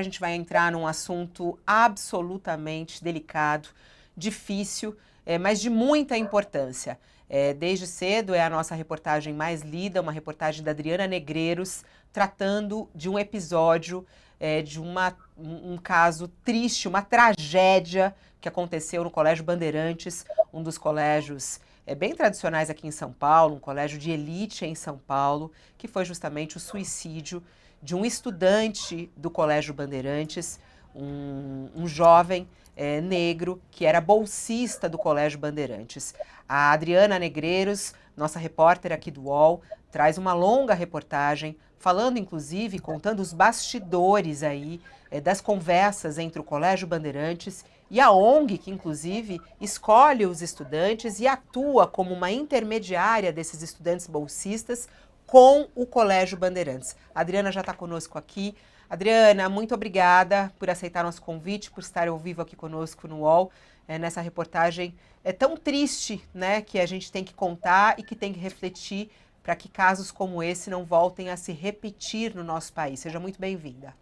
a gente vai entrar num assunto absolutamente delicado, difícil, mas de muita importância. Desde cedo é a nossa reportagem mais lida, uma reportagem da Adriana Negreiros, tratando de um episódio, de um caso triste, uma tragédia que aconteceu no Colégio Bandeirantes, um dos colégios bem tradicionais aqui em São Paulo, um colégio de elite em São Paulo, que foi justamente o suicídio de um estudante do Colégio Bandeirantes, um jovem negro que era bolsista do Colégio Bandeirantes. A Adriana Negreiros, nossa repórter aqui do UOL, traz uma longa reportagem falando, inclusive, contando os bastidores aí das conversas entre o Colégio Bandeirantes e a ONG, que inclusive escolhe os estudantes e atua como uma intermediária desses estudantes bolsistas com o Colégio Bandeirantes. A Adriana já está conosco aqui. Adriana, muito obrigada por aceitar nosso convite, por estar ao vivo aqui conosco no UOL, nessa reportagem tão triste, né, que a gente tem que contar e que tem que refletir para que casos como esse não voltem a se repetir no nosso país. Seja muito bem-vinda.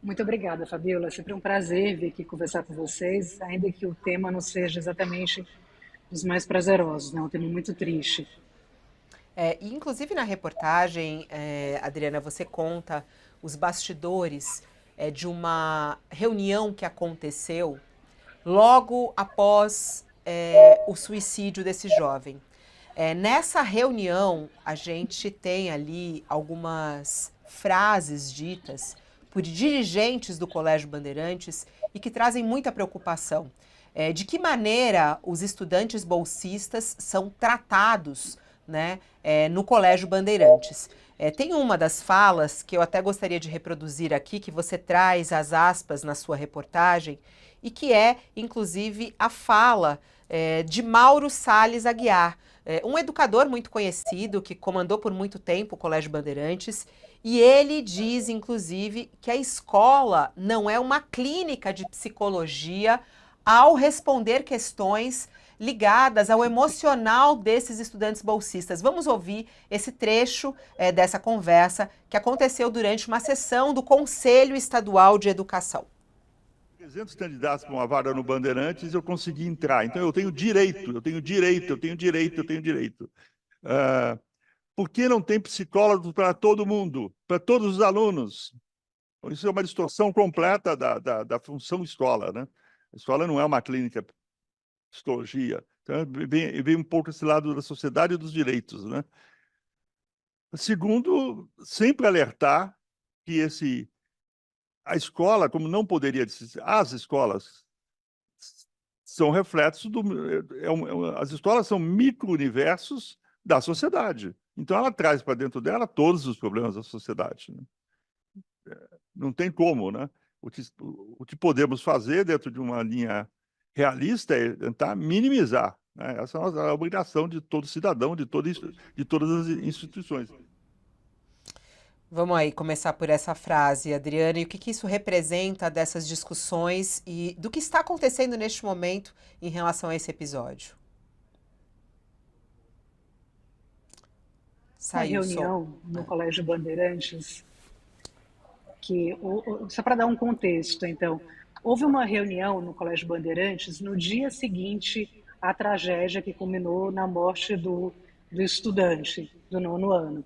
Muito obrigada, Fabiola. É sempre um prazer vir aqui conversar com vocês, ainda que o tema não seja exatamente dos mais prazerosos, né? É um tema muito triste. Inclusive na reportagem, Adriana, você conta os bastidores de uma reunião que aconteceu logo após o suicídio desse jovem. Nessa reunião, a gente tem ali algumas frases ditas por dirigentes do Colégio Bandeirantes e que trazem muita preocupação. De que maneira os estudantes bolsistas são tratados, né, no Colégio Bandeirantes. Tem uma das falas que eu até gostaria de reproduzir aqui, que você traz as aspas na sua reportagem, e que é, inclusive, a fala de Mauro Salles Aguiar, um educador muito conhecido que comandou por muito tempo o Colégio Bandeirantes, e ele diz, inclusive, que a escola não é uma clínica de psicologia ao responder questões ligadas ao emocional desses estudantes bolsistas. Vamos ouvir esse trecho dessa conversa que aconteceu durante uma sessão do Conselho Estadual de Educação. 300 candidatos para uma vaga no Bandeirantes, eu consegui entrar. Então, eu tenho direito, eu tenho direito, eu tenho direito, eu tenho direito. Por que não tem psicólogo para todo mundo, para todos os alunos? Isso é uma distorção completa da função escola, né? A escola não é uma clínica de psicologia. Então, vem um pouco esse lado da sociedade e dos direitos, né? Segundo, sempre alertar que a escola, como não poderia dizer, as escolas são reflexos as escolas são micro-universos da sociedade. Então, ela traz para dentro dela todos os problemas da sociedade, né? Não tem como, né? O que podemos fazer dentro de uma linha realista é tentar minimizar, né? Essa é a obrigação de todo cidadão, de todas as instituições. Vamos aí começar por essa frase, Adriana, e o que isso representa dessas discussões e do que está acontecendo neste momento em relação a esse episódio? Uma Saiu o som. reunião no Colégio Bandeirantes, só para dar um contexto, então, houve uma reunião no Colégio Bandeirantes no dia seguinte à tragédia que culminou na morte do estudante do 9º ano.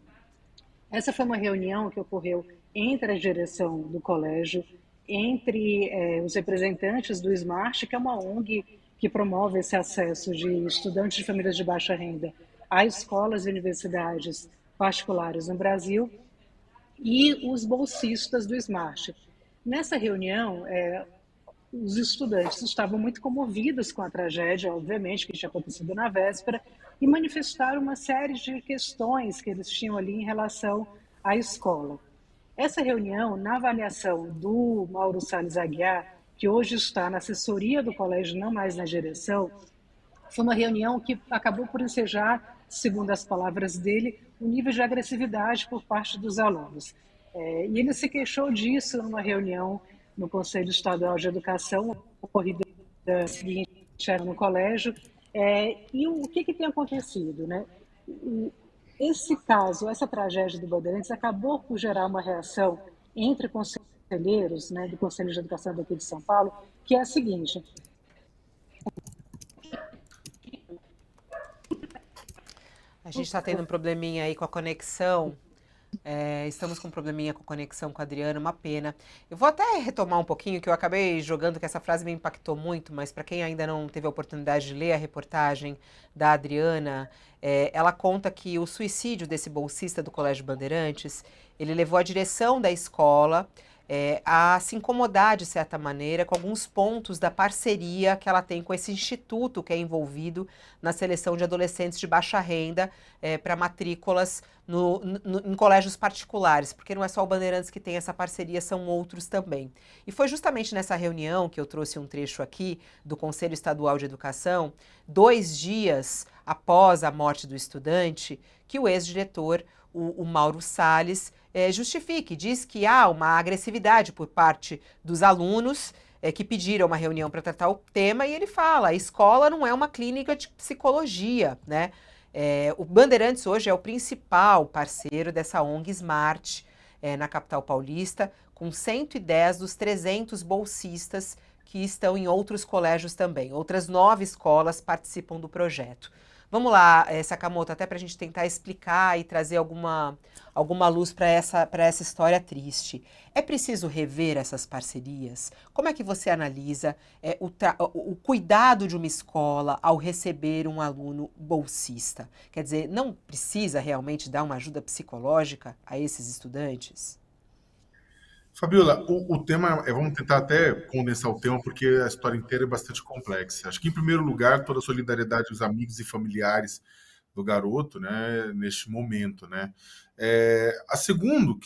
Essa foi uma reunião que ocorreu entre a direção do colégio, entre os representantes do SMART, que é uma ONG que promove esse acesso de estudantes de famílias de baixa renda a escolas e universidades particulares no Brasil, e os bolsistas do SMART. Nessa reunião, os estudantes estavam muito comovidos com a tragédia, obviamente, que tinha acontecido na véspera, e manifestaram uma série de questões que eles tinham ali em relação à escola. Essa reunião, na avaliação do Mauro Salles Aguiar, que hoje está na assessoria do colégio, não mais na direção, foi uma reunião que acabou por ensejar, segundo as palavras dele, um nível de agressividade por parte dos alunos. E ele se queixou disso numa reunião no Conselho Estadual de Educação, ocorrida seguinte era no colégio. E o que tem acontecido, né? Esse caso, essa tragédia do Bandeirantes acabou por gerar uma reação entre conselheiros, né, do Conselho de Educação daqui de São Paulo, que é a seguinte: A gente está tendo um probleminha aí com a conexão. Estamos com um probleminha com a conexão com a Adriana, uma pena. Eu vou até retomar um pouquinho, que eu acabei jogando, que essa frase me impactou muito, mas para quem ainda não teve a oportunidade de ler a reportagem da Adriana, ela conta que o suicídio desse bolsista do Colégio Bandeirantes, ele levou a direção da escola a se incomodar, de certa maneira, com alguns pontos da parceria que ela tem com esse instituto que é envolvido na seleção de adolescentes de baixa renda para matrículas em colégios particulares, porque não é só o Bandeirantes que tem essa parceria, são outros também. E foi justamente nessa reunião que eu trouxe um trecho aqui do Conselho Estadual de Educação, 2 dias após a morte do estudante, que o ex-diretor, o Mauro Salles, justifique, diz que há uma agressividade por parte dos alunos que pediram uma reunião para tratar o tema, e ele fala, a escola não é uma clínica de psicologia, né? O Bandeirantes hoje é o principal parceiro dessa ONG Smart na capital paulista, com 110 dos 300 bolsistas que estão em outros colégios também. Outras 9 escolas participam do projeto. Vamos lá, Sakamoto, até para a gente tentar explicar e trazer alguma luz para essa história triste. É preciso rever essas parcerias? Como é que você analisa o cuidado de uma escola ao receber um aluno bolsista? Quer dizer, não precisa realmente dar uma ajuda psicológica a esses estudantes? Fabiola, o tema, vamos tentar até condensar o tema, porque a história inteira é bastante complexa. Acho que, em primeiro lugar, toda a solidariedade dos amigos e familiares do garoto, né, neste momento, né. A segundo,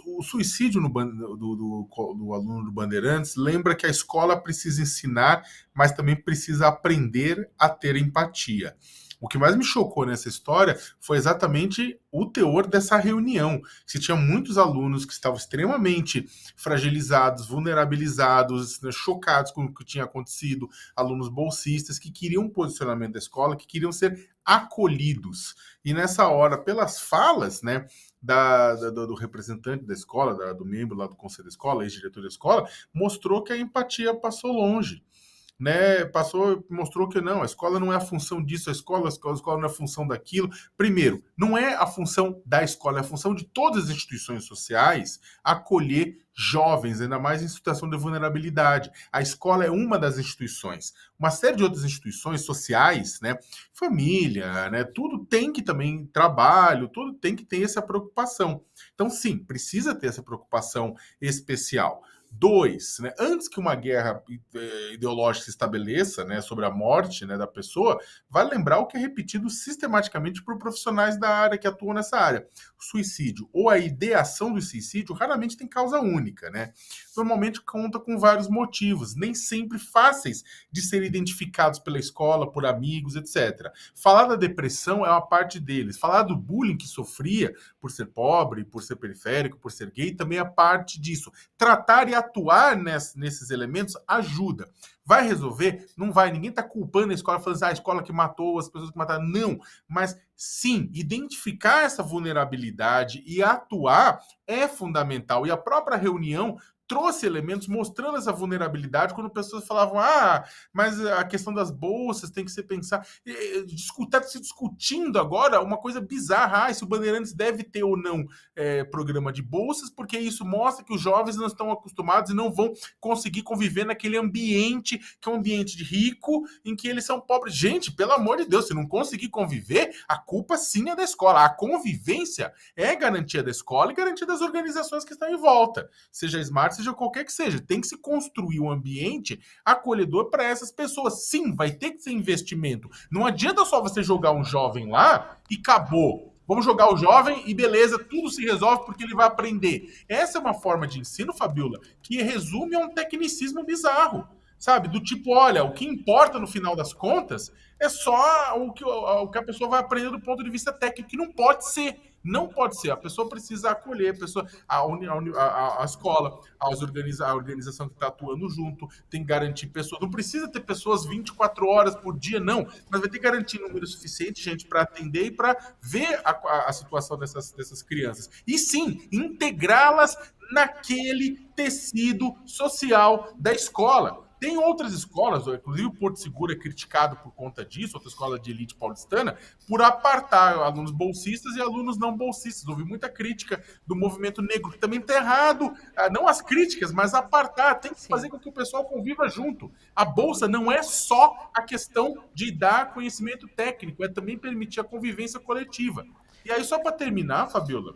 o suicídio do aluno do Bandeirantes lembra que a escola precisa ensinar, mas também precisa aprender a ter empatia. O que mais me chocou nessa história foi exatamente o teor dessa reunião. Se tinha muitos alunos que estavam extremamente fragilizados, vulnerabilizados, né, chocados com o que tinha acontecido, alunos bolsistas que queriam um posicionamento da escola, que queriam ser acolhidos. E nessa hora, pelas falas, né, do representante da escola, do membro lá do conselho da escola, ex-diretor da escola, mostrou que a empatia passou longe, né? Mostrou que não, a escola não é a função disso, a escola não é a função daquilo. Primeiro, não é a função da escola, é a função de todas as instituições sociais acolher jovens, ainda mais em situação de vulnerabilidade. A escola é uma das instituições. Uma série de outras instituições sociais, né? Família, né? Tudo tem que também, trabalho, tudo tem que ter essa preocupação. Então, sim, precisa ter essa preocupação especial. 2, né, antes que uma guerra ideológica se estabeleça, né, sobre a morte, né, da pessoa, vale lembrar o que é repetido sistematicamente por profissionais da área que atuam nessa área. O suicídio ou a ideação do suicídio raramente tem causa única, né? Normalmente conta com vários motivos, nem sempre fáceis de serem identificados pela escola, por amigos, etc. Falar da depressão é uma parte deles. Falar do bullying que sofria por ser pobre, por ser periférico, por ser gay, também é parte disso. Tratar e atuar nesses elementos ajuda. Vai resolver? Não vai. Ninguém está culpando a escola, falando assim, a escola que matou, as pessoas que mataram. Não. Mas, sim, identificar essa vulnerabilidade e atuar é fundamental. E a própria reunião trouxe elementos mostrando essa vulnerabilidade quando pessoas falavam, mas a questão das bolsas tem que ser pensar. Está se discutindo agora uma coisa bizarra, se o Bandeirantes deve ter ou não programa de bolsas, porque isso mostra que os jovens não estão acostumados e não vão conseguir conviver naquele ambiente que é um ambiente de rico, em que eles são pobres. Gente, pelo amor de Deus, se não conseguir conviver, a culpa sim é da escola. A convivência é garantia da escola e garantia das organizações que estão em volta, seja Smart, seja qualquer que seja. Tem que se construir um ambiente acolhedor para essas pessoas. Sim, vai ter que ser investimento. Não adianta só você jogar um jovem lá e acabou. Vamos jogar o jovem e beleza, tudo se resolve porque ele vai aprender. Essa é uma forma de ensino, Fabiola, que resume a um tecnicismo bizarro. Sabe? Do tipo, olha, o que importa no final das contas é só o que a pessoa vai aprender do ponto de vista técnico, que não pode ser. Não pode ser. A pessoa precisa acolher, a escola, a organização que está atuando junto, tem que garantir pessoas. Não precisa ter pessoas 24 horas por dia, não. Mas vai ter que garantir número suficiente, gente, para atender e para ver a situação dessas crianças. E sim, integrá-las naquele tecido social da escola. Tem outras escolas, inclusive o Porto Seguro é criticado por conta disso, outra escola de elite paulistana, por apartar alunos bolsistas e alunos não bolsistas. Houve muita crítica do movimento negro, que também está errado, não as críticas, mas apartar, tem que Sim. fazer com que o pessoal conviva junto. A bolsa não é só a questão de dar conhecimento técnico, é também permitir a convivência coletiva. E aí, só para terminar, Fabiola,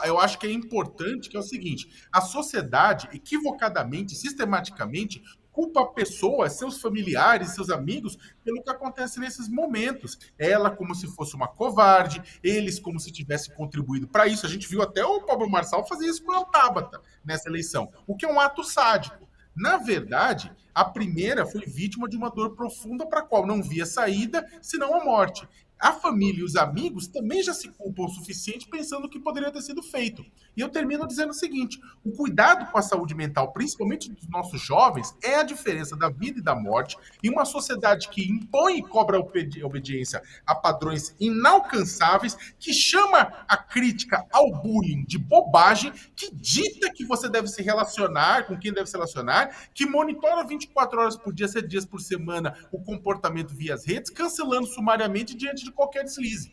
eu acho que é importante, que é o seguinte, a sociedade, equivocadamente, sistematicamente, culpa pessoas, seus familiares, seus amigos, pelo que acontece nesses momentos. Ela como se fosse uma covarde, eles como se tivessem contribuído para isso. A gente viu até o Pablo Marçal fazer isso com o El Tabata nessa eleição, o que é um ato sádico. Na verdade, a primeira foi vítima de uma dor profunda para a qual não via saída, senão a morte. A família e os amigos também já se culpam o suficiente pensando que poderia ter sido feito. E eu termino dizendo o seguinte: o cuidado com a saúde mental, principalmente dos nossos jovens, é a diferença da vida e da morte em uma sociedade que impõe e cobra obediência a padrões inalcançáveis, que chama a crítica ao bullying de bobagem, que dita que você deve se relacionar, com quem deve se relacionar, que monitora 24 horas por dia, 7 dias por semana, o comportamento via as redes, cancelando sumariamente diante de qualquer deslize.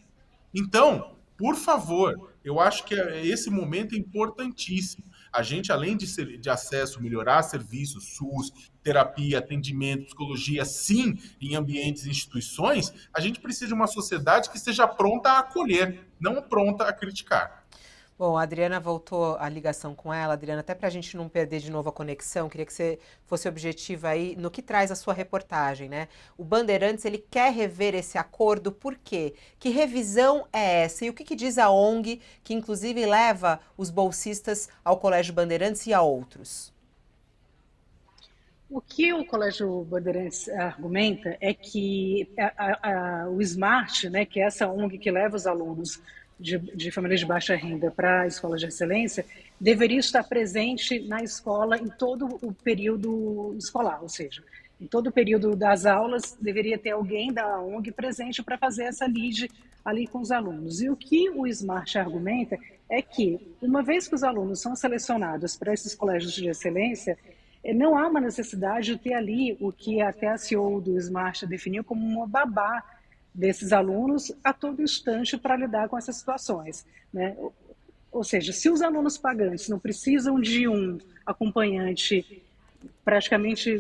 Então, por favor, eu acho que esse momento é importantíssimo. A gente, além de acesso, melhorar serviços, SUS, terapia, atendimento, psicologia, sim, em ambientes e instituições, a gente precisa de uma sociedade que esteja pronta a acolher, não pronta a criticar. Bom, a Adriana voltou a ligação com ela. Adriana, até para a gente não perder de novo a conexão, queria que você fosse objetiva aí no que traz a sua reportagem, né? O Bandeirantes, ele quer rever esse acordo, por quê? Que revisão é essa? E o que diz a ONG, que inclusive leva os bolsistas ao Colégio Bandeirantes e a outros? O que o Colégio Bandeirantes argumenta é que o SMART, né, que é essa ONG que leva os alunos de famílias de baixa renda para a escola de excelência, deveria estar presente na escola em todo o período escolar, ou seja, em todo o período das aulas deveria ter alguém da ONG presente para fazer essa lide ali com os alunos. E o que o SMART argumenta é que, uma vez que os alunos são selecionados para esses colégios de excelência, não há uma necessidade de ter ali o que até a CEO do SMART definiu como uma babá desses alunos a todo instante para lidar com essas situações, né? Ou seja, se os alunos pagantes não precisam de um acompanhante praticamente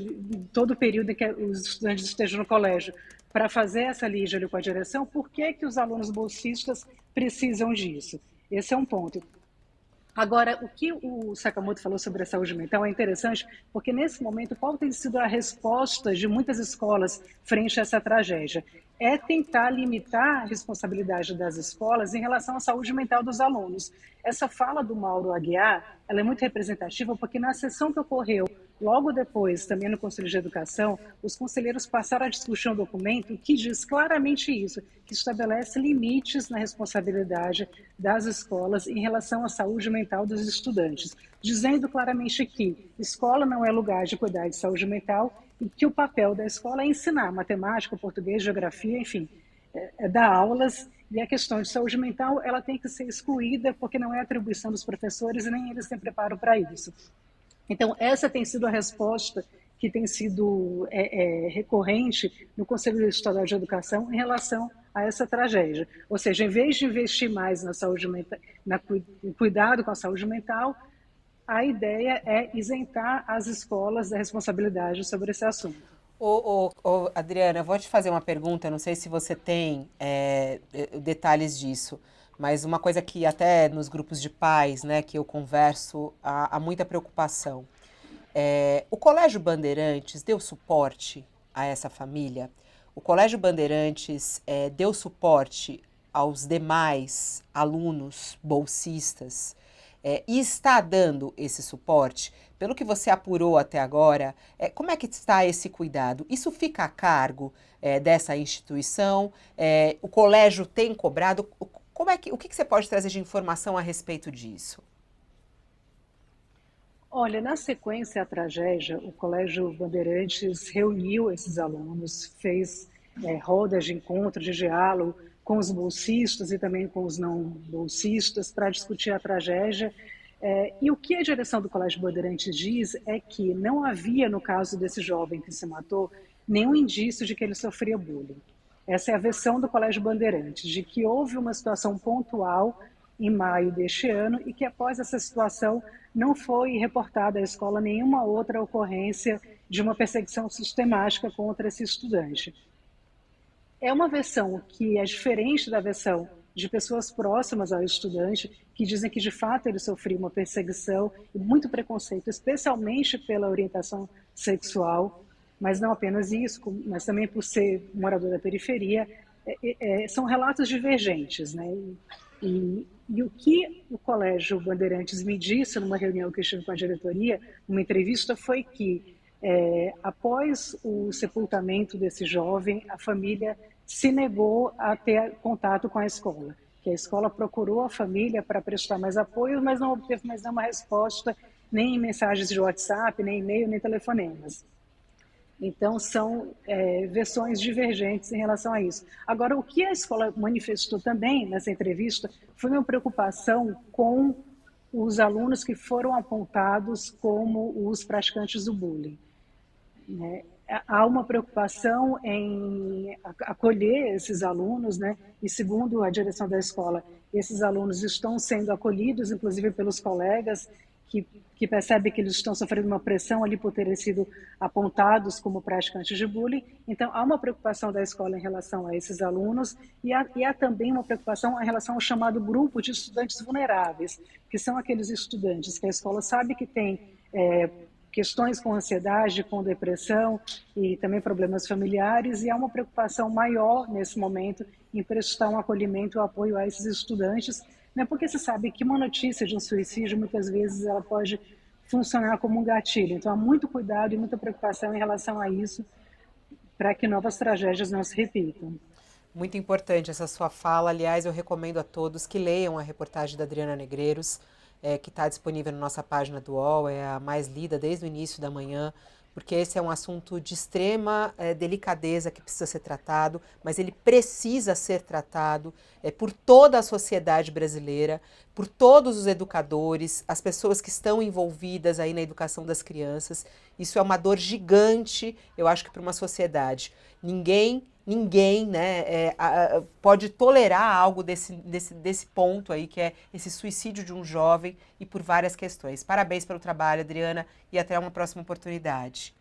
todo o período em que os estudantes estejam no colégio para fazer essa lide ali com a direção, por que os alunos bolsistas precisam disso? Esse é um ponto. Agora, o que o Sakamoto falou sobre a saúde mental é interessante, porque nesse momento, qual tem sido a resposta de muitas escolas frente a essa tragédia? É tentar limitar a responsabilidade das escolas em relação à saúde mental dos alunos. Essa fala do Mauro Aguiar, ela é muito representativa, porque na sessão que ocorreu logo depois, também no Conselho de Educação, os conselheiros passaram a discutir um documento que diz claramente isso, que estabelece limites na responsabilidade das escolas em relação à saúde mental dos estudantes, dizendo claramente que escola não é lugar de cuidar de saúde mental e que o papel da escola é ensinar matemática, português, geografia, enfim, dar aulas, e a questão de saúde mental ela tem que ser excluída porque não é atribuição dos professores e nem eles têm preparo para isso. Então, essa tem sido a resposta que tem sido recorrente no Conselho Estadual de Educação em relação a essa tragédia. Ou seja, em vez de investir mais na saúde mental, no cuidado com a saúde mental, a ideia é isentar as escolas da responsabilidade sobre esse assunto. Adriana, eu vou te fazer uma pergunta, não sei se você tem detalhes disso, mas uma coisa que até nos grupos de pais, né, que eu converso, há muita preocupação. O Colégio Bandeirantes deu suporte a essa família? O Colégio Bandeirantes deu suporte aos demais alunos bolsistas e está dando esse suporte? Pelo que você apurou até agora, como é que está esse cuidado? Isso fica a cargo dessa instituição? O colégio tem cobrado? O que você pode trazer de informação a respeito disso? Olha, na sequência à tragédia, o Colégio Bandeirantes reuniu esses alunos, fez rodas de encontro, de diálogo com os bolsistas e também com os não bolsistas para discutir a tragédia. E o que a direção do Colégio Bandeirantes diz é que não havia, no caso desse jovem que se matou, nenhum indício de que ele sofria bullying. Essa é a versão do Colégio Bandeirantes, de que houve uma situação pontual em maio deste ano e que após essa situação não foi reportada à escola nenhuma outra ocorrência de uma perseguição sistemática contra esse estudante. É uma versão que é diferente da versão de pessoas próximas ao estudante, que dizem que de fato ele sofreu uma perseguição e muito preconceito, especialmente pela orientação sexual, mas não apenas isso, mas também por ser morador da periferia. São relatos divergentes, né? E o que o Colégio Bandeirantes me disse numa reunião que eu estive com a diretoria, numa entrevista, foi que após o sepultamento desse jovem, a família se negou a ter contato com a escola, que a escola procurou a família para prestar mais apoio, mas não obteve mais nenhuma resposta, nem em mensagens de WhatsApp, nem e-mail, nem telefonemas. Então, são versões divergentes em relação a isso. Agora, o que a escola manifestou também nessa entrevista foi uma preocupação com os alunos que foram apontados como os praticantes do bullying, né? Há uma preocupação em acolher esses alunos, né? E segundo a direção da escola, esses alunos estão sendo acolhidos, inclusive pelos colegas, que percebem que eles estão sofrendo uma pressão ali por terem sido apontados como praticantes de bullying. Então, há uma preocupação da escola em relação a esses alunos e há também uma preocupação em relação ao chamado grupo de estudantes vulneráveis, que são aqueles estudantes que a escola sabe que tem questões com ansiedade, com depressão e também problemas familiares, e há uma preocupação maior nesse momento em prestar um acolhimento e um apoio a esses estudantes, né, porque se sabe que uma notícia de um suicídio, muitas vezes, ela pode funcionar como um gatilho. Então, há muito cuidado e muita preocupação em relação a isso, para que novas tragédias não se repitam. Muito importante essa sua fala. Aliás, eu recomendo a todos que leiam a reportagem da Adriana Negreiros, que está disponível na nossa página do UOL, é a mais lida desde o início da manhã, porque esse é um assunto de extrema delicadeza que precisa ser tratado, mas ele precisa ser tratado por toda a sociedade brasileira, por todos os educadores, as pessoas que estão envolvidas aí na educação das crianças. Isso é uma dor gigante, eu acho que para uma sociedade. Ninguém, né, pode tolerar algo desse ponto aí, que é esse suicídio de um jovem, e por várias questões. Parabéns pelo trabalho, Adriana, e até uma próxima oportunidade.